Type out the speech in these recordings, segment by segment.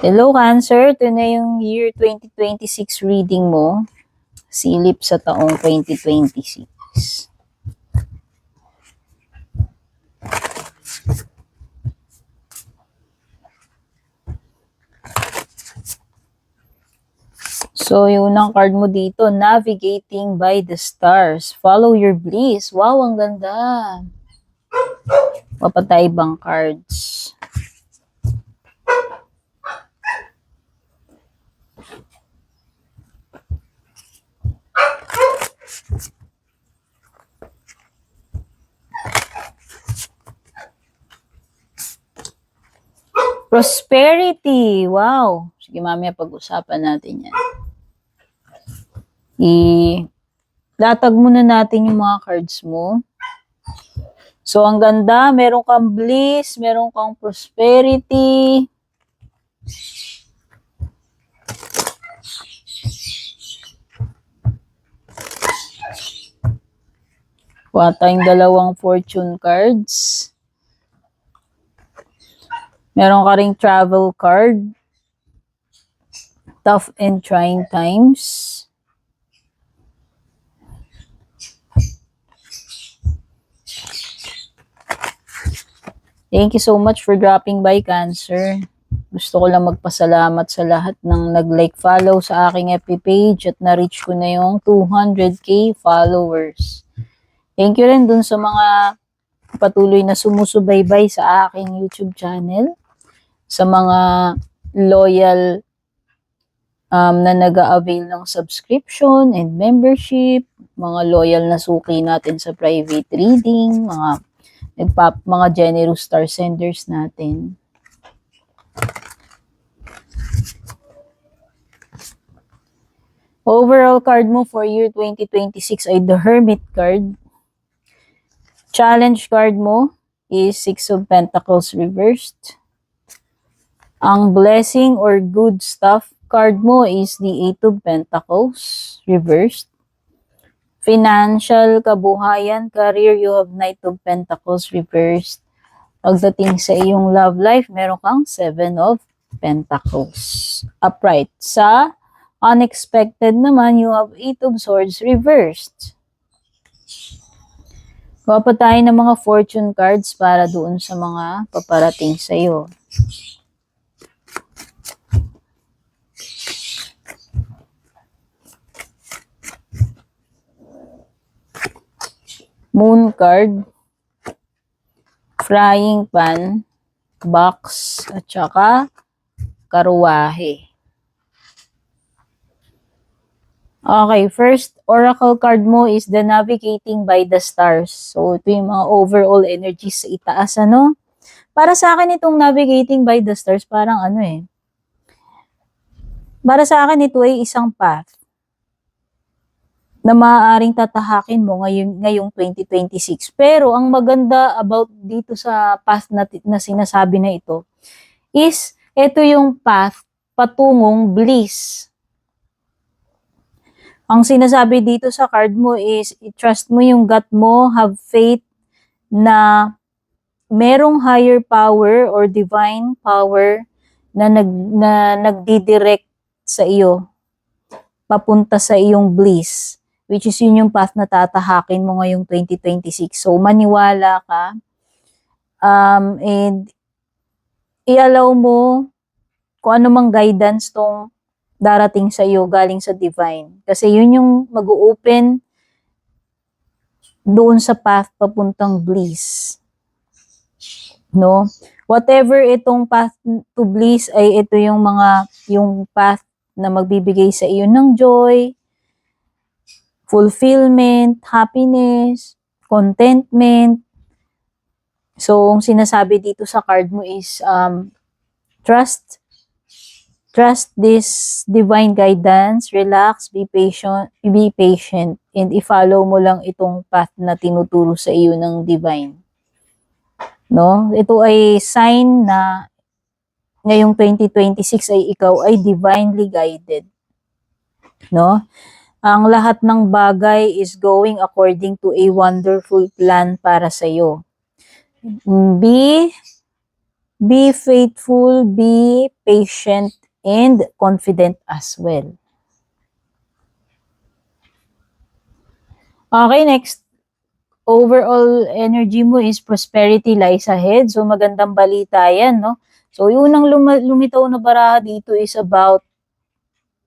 Hello, Cancer. Ito na yung year 2026 reading mo. Silip sa taong 2026. So, yung unang card mo dito, Navigating by the Stars. Follow your bliss. Wow, ang ganda. Papatay ibang cards. Prosperity. Wow. Sige, mamaya pag-usapan natin yan. Latag muna natin yung mga cards mo. So, ang ganda. Meron kang bliss. Meron kang prosperity. Kuha tayong dalawang fortune cards. Meron ka ring travel card. Tough and trying times. Thank you so much for dropping by, Cancer. Gusto ko lang magpasalamat sa lahat ng nag-like, follow sa aking FB page at na-reach ko na yung 200k followers. Thank you rin dun sa mga patuloy na sumusubaybay sa aking YouTube channel. Sa mga loyal na nag-a-avail ng subscription and membership. Mga loyal na suki natin sa private reading. Mga generous star senders natin. Overall card mo for year 2026 ay the Hermit card. Challenge card mo is Six of Pentacles reversed. Ang blessing or good stuff card mo is the Eight of Pentacles reversed. Financial, kabuhayan, career, you have Knight of Pentacles reversed. Pagdating sa iyong love life, meron kang Seven of Pentacles upright. Sa unexpected naman, you have Eight of Swords reversed. Kuha pa tayo ng mga fortune cards para doon sa mga paparating sa iyo. Moon card, frying pan, box, at saka karuwahe. Okay, first oracle card mo is the Navigating by the Stars. So, ito yung mga overall energies sa itaas, ano? Para sa akin itong Navigating by the Stars, parang para sa akin ito ay isang path na maaaring tatahakin mo ngayong 2026. Pero, ang maganda about dito sa path na sinasabi na ito is, ito yung path patungong bliss. Ang sinasabi dito sa card mo is, trust mo yung gut mo, have faith na merong higher power or divine power na nagdidirect sa iyo, papunta sa iyong bliss, which is yun yung path na tatahakin mo ngayong 2026. So, maniwala ka, and i-allow mo kung ano mang guidance tong darating sa iyo galing sa divine. Kasi yun yung mag-open doon sa path papuntang bliss. No? Whatever itong path to bliss ay ito yung path na magbibigay sa iyo ng joy, fulfillment, happiness, contentment. So, ang sinasabi dito sa card mo is trust this divine guidance, relax, be patient, and i-follow mo lang itong path na tinuturo sa iyo ng divine. No? Ito ay sign na ngayong 2026 ay ikaw ay divinely guided. No? Ang lahat ng bagay is going according to a wonderful plan para sa iyo. Be Be faithful, be patient, and confident as well. Okay, next. Overall energy mo is prosperity lies ahead. So, magandang balita yan, no? So, yung unang lumitaw na baraha dito is about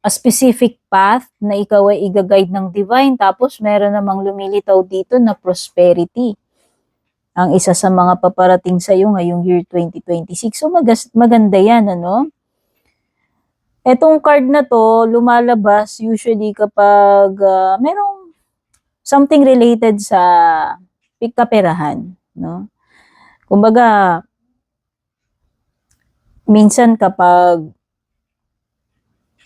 a specific path na ikaw ay i-guide ng divine. Tapos, meron namang lumilitaw dito na prosperity. Ang isa sa mga paparating sa iyo ngayong year 2026. So, maganda yan, ano? Etong card na to, lumalabas usually kapag merong something related sa kaperahan, no? Kumbaga, minsan kapag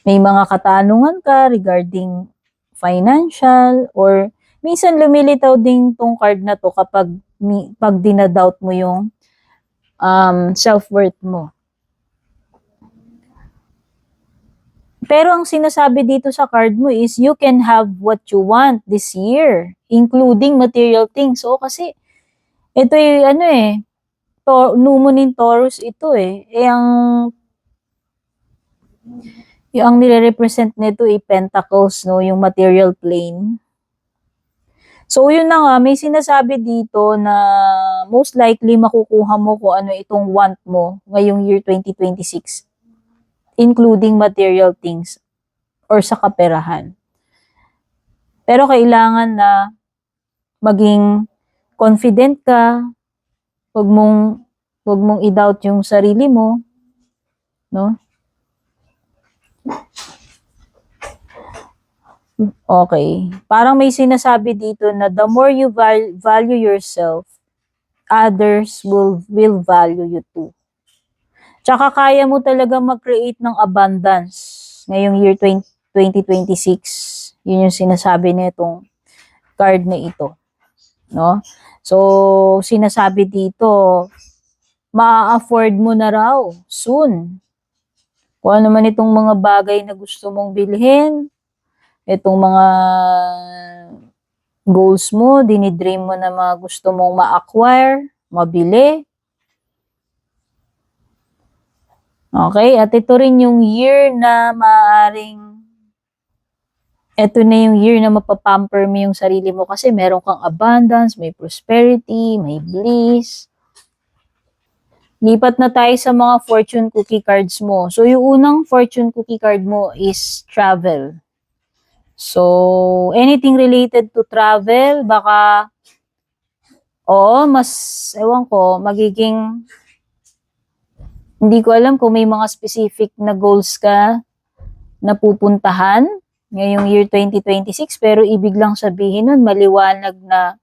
may mga katanungan ka regarding financial or minsan lumilitaw din tong card na to kapag pag dinadoubt mo yung self-worth mo. Pero ang sinasabi dito sa card mo is you can have what you want this year, including material things. So kasi ito ay Numunin Taurus ito eh. Ang nire-represent nito ay Pentacles, no, yung material plane. So yun na nga, may sinasabi dito na most likely makukuha mo kung ano itong want mo ngayong year 2026, including material things or sa kaperahan. Pero kailangan na maging confident ka, wag mong i-doubt yung sarili mo, no? Okay. Parang may sinasabi dito na the more you value yourself, others will value you too. Tsaka kaya mo talaga mag-create ng abundance ngayong year 2026. Yun yung sinasabi nitong card na ito, no? So, sinasabi dito, ma-afford mo na raw soon. Kung ano man itong mga bagay na gusto mong bilhin, itong mga goals mo, dinidream mo na mga gusto mong ma-acquire, mabili. Okay, at ito rin yung year na ito na yung year na mapapamper mo yung sarili mo kasi meron kang abundance, may prosperity, may bliss. Lipat na tayo sa mga fortune cookie cards mo. So, yung unang fortune cookie card mo is travel. So, anything related to travel, baka, magiging, hindi ko alam kung may mga specific na goals ka na pupuntahan ngayong year 2026, pero ibig lang sabihin nun, maliwanag na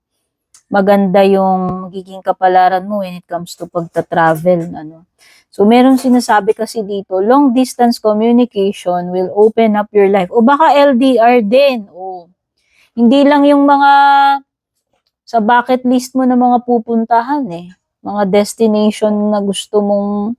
maganda yung magiging kapalaran mo when it comes to pagta-travel, ano. So, merong sinasabi kasi dito, long distance communication will open up your life. O baka LDR din. O, hindi lang yung mga sa bucket list mo na mga pupuntahan eh. Mga destination na gusto mong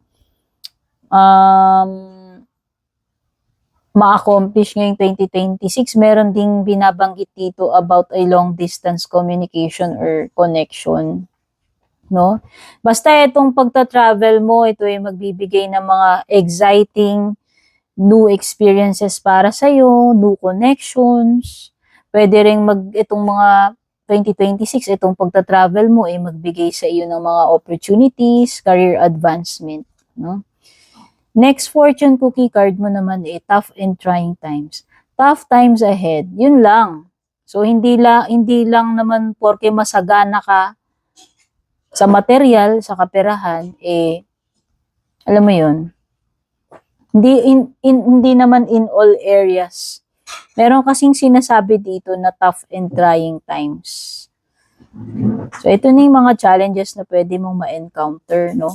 ma-accomplish ngayong 2026. Meron ding binabanggit dito about a long distance communication or connection, no? Basta itong pagta-travel mo, ito ay magbibigay ng mga exciting new experiences para sa iyo, new connections. Pwede ring itong mga 2026, itong pagta-travel mo ay magbigay sa iyo ng mga opportunities, career advancement, no? Next fortune cookie card mo naman tough and trying times. Tough times ahead, yun lang. So hindi lang naman porke masagana ka sa material, sa kaperahan, alam mo yun, hindi naman in all areas. Meron kasing sinasabi dito na tough and trying times. So, ito na yung mga challenges na pwede mong ma-encounter, no?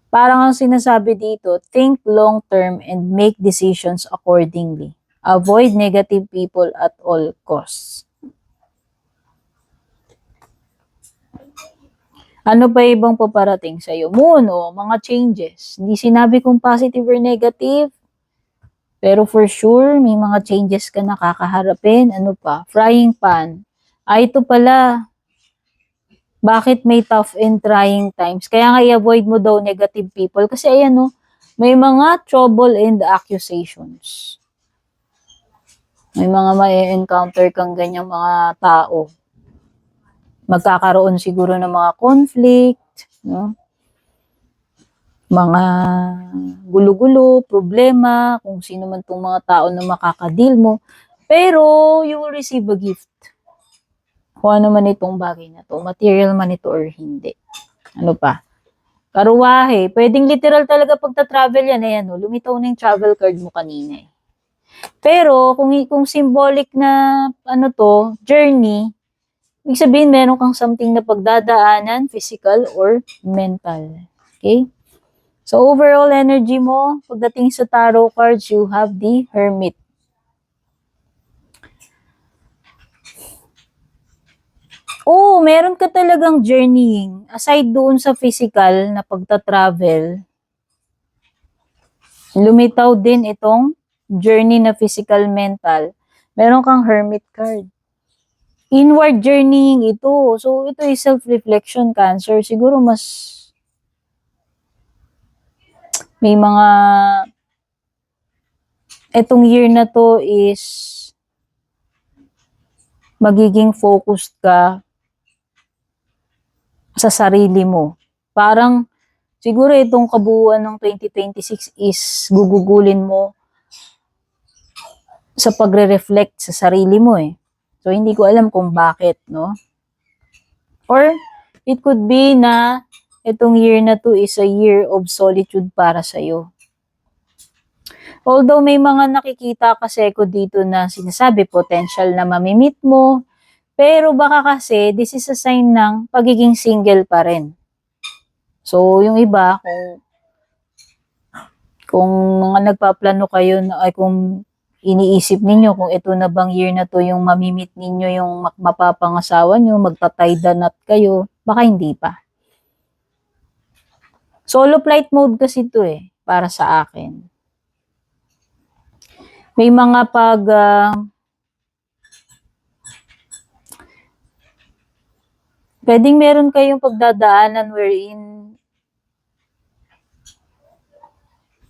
Parang ang sinasabi dito, think long-term and make decisions accordingly. Avoid negative people at all costs. Ano pa ibang paparating sa'yo? Moon, mga changes. Hindi sinabi kung positive or negative. Pero for sure, may mga changes ka na kakaharapin. Ano pa? Frying pan. Ito pala. Bakit may tough and trying times? Kaya nga i-avoid mo daw negative people. Kasi ayan no, may mga trouble and accusations. May mga ma-encounter kang ganyang mga tao. Magkakaroon siguro ng mga conflict, no? Mga gulo-gulo, problema, kung sino man tong mga tao na makakadeal mo. Pero you will receive a gift. Kung ano man itong bagay na to, material man ito or hindi. Ano pa? Karuwahe. Pwedeng literal talaga pagta-travel yan. Ayan, no? Lumitaw na yung travel card mo kanina. Pero, kung symbolic na, ano to, journey, ibig sabihin, meron kang something na pagdadaanan, physical or mental. Okay? So, overall energy mo, pagdating sa tarot cards, you have the Hermit. Oh, meron ka talagang journeying. Aside doon sa physical na pagta-travel, lumitaw din itong journey na physical mental. Meron kang Hermit card. Inward journeying ito. So, ito is self-reflection, Cancer. Siguro mas may mga etong year na to is magiging focused ka sa sarili mo. Parang siguro itong kabuuan ng 2026 is gugugulin mo sa pagre-reflect sa sarili mo eh. So, hindi ko alam kung bakit, no? Or, it could be na itong year na to is a year of solitude para sa'yo. Although may mga nakikita kasi ko dito na sinasabi potential na mamimit mo, pero baka kasi this is a sign ng pagiging single pa rin. So, yung iba, kung mga nagpaplano kayo, ay kung iniisip ninyo kung ito na bang year na to yung mamimit ninyo yung mapapangasawa nyo, magtataydanat kayo, baka hindi pa. Solo flight mode kasi ito eh, para sa akin. May mga pwedeng meron kayong pagdadaanan wherein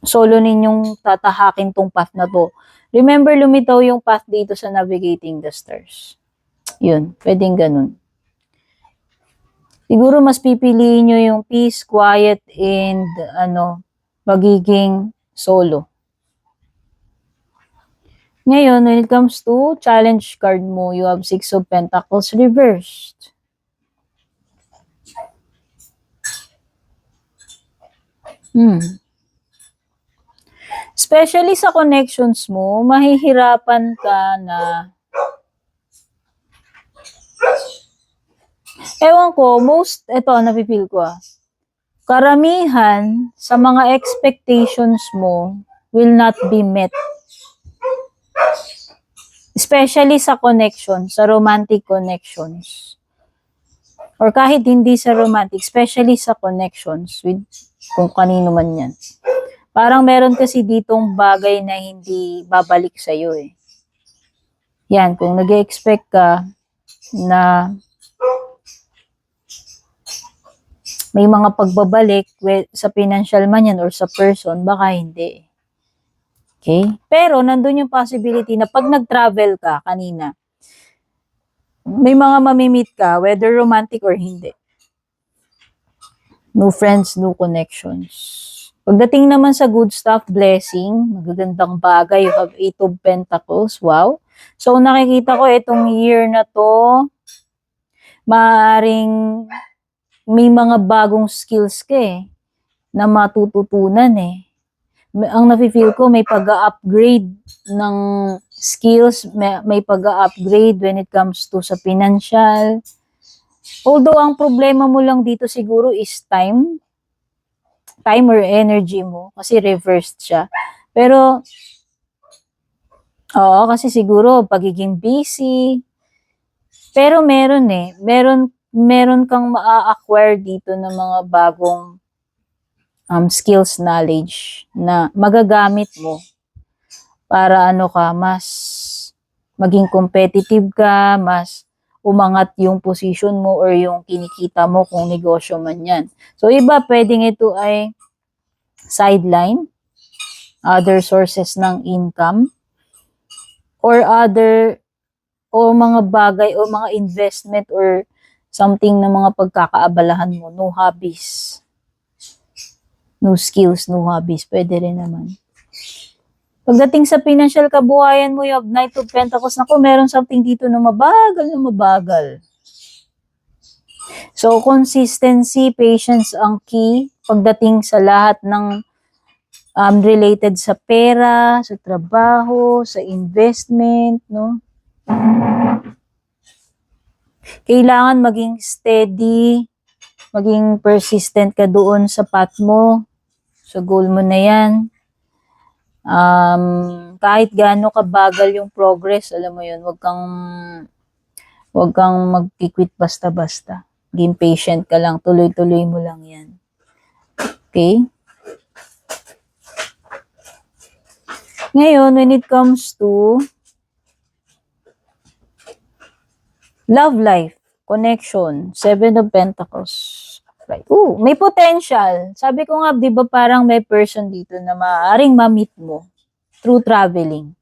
solo ninyong tatahakin tong path na to. Remember, lumitaw yung path dito sa Navigating the Stars. Yun, pwedeng ganun. Siguro mas pipiliin nyo yung peace, quiet, and magiging solo. Ngayon, when it comes to challenge card mo, you have 6 of Pentacles reversed. Especially sa connections mo, mahihirapan ka na ewan ko, ito, napipil ko karamihan sa mga expectations mo will not be met. Especially sa connections, sa romantic connections. Or kahit hindi sa romantic, especially sa connections with kung kanino man yan. Parang meron kasi ditong bagay na hindi babalik sa'yo eh. Yan, kung nag-expect ka na may mga pagbabalik sa financial man yan or sa person, baka hindi. Okay? Pero nandun yung possibility na pag nag-travel ka kanina, may mga mamimit ka, whether romantic or hindi. No friends, no connections. Pagdating naman sa good stuff, blessing, magagandang bagay, you have 8 of Pentacles, wow. So nakikita ko itong year na to, maaaring may mga bagong skills ka eh, na matututunan eh. Ang nafe-feel ko, may pag-upgrade ng skills, may pag-upgrade when it comes to sa financial. Although ang problema mo lang dito siguro is time or energy mo kasi reversed siya. Pero oo, kasi siguro pagiging busy. Pero meron kang maa-acquire dito ng mga bagong skills, knowledge na magagamit mo para mas maging competitive ka, mas umangat yung position mo or yung kinikita mo kung negosyo man yan. So, iba, pwedeng ito ay sideline, other sources ng income, or mga bagay o mga investment or something na mga pagkakaabalahan mo. No hobbies. No skills, no hobbies. Pwede rin naman. Pagdating sa financial kabuhayan mo, you have Knight of Pentacles. Naku, meron something dito na mabagal na mabagal. So, consistency, patience ang key pagdating sa lahat ng related sa pera, sa trabaho, sa investment, no? Kailangan maging steady, maging persistent ka doon sa path mo, sa goal mo na yan. Kahit gaano kabagal yung progress, alam mo yun, wag kang mag-quit basta-basta. Maging patient ka lang, tuloy-tuloy mo lang yan. Okay? Ngayon, when it comes to love life, connection, Seven of Pentacles. Right. May potential. Sabi ko nga, di ba parang may person dito na maaaring ma-meet mo through traveling.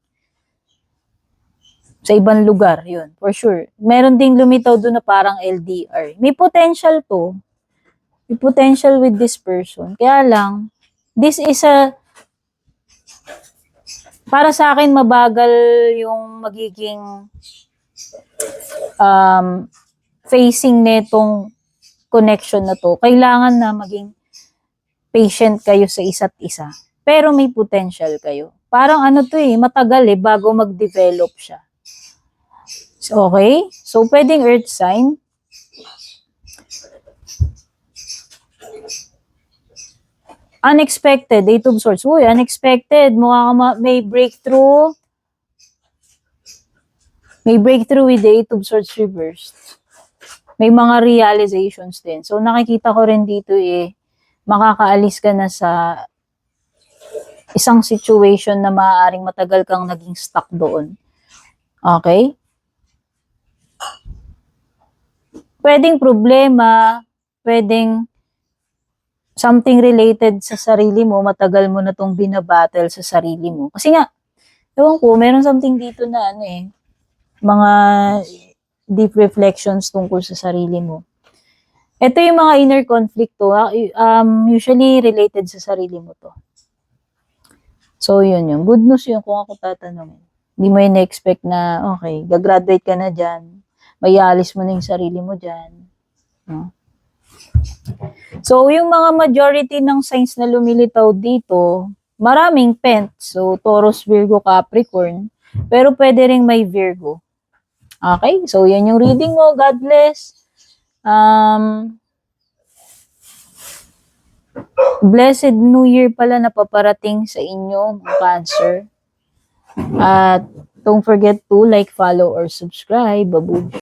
Sa ibang lugar, yun, for sure. Meron ding lumitaw doon na parang LDR. May potential to. May potential with this person. Kaya lang, this is para sa akin, mabagal yung magiging facing netong connection na to. Kailangan na maging patient kayo sa isa't isa. Pero may potential kayo. Parang matagal bago mag-develop siya. Okay? So, pwedeng earth sign. Unexpected, Eight of Swords. Unexpected. Mukha may breakthrough. May breakthrough with the Eight of Swords reversed. May mga realizations din. So, nakikita ko rin dito makakaalis ka na sa isang situation na maaaring matagal kang naging stuck doon. Okay? Pwedeng problema, pwedeng something related sa sarili mo, matagal mo na tong binabattle sa sarili mo. Kasi nga, ewan ko, meron something dito na mga deep reflections tungkol sa sarili mo. Ito yung mga inner conflict to, usually related sa sarili mo to. So, yun yung good news yun kung ako tatanungin. Hindi mo yung expect na, okay, gagraduate ka na dyan, mayalis mo na yung sarili mo dyan. No? So, yung mga majority ng signs na lumilitaw dito, maraming pent. So, Taurus, Virgo, Capricorn. Pero pwede ring may Virgo. Okay? So, yan yung reading mo. God bless. Blessed New Year pala na paparating sa inyo, Cancer. At don't forget to like, follow, or subscribe. Babu.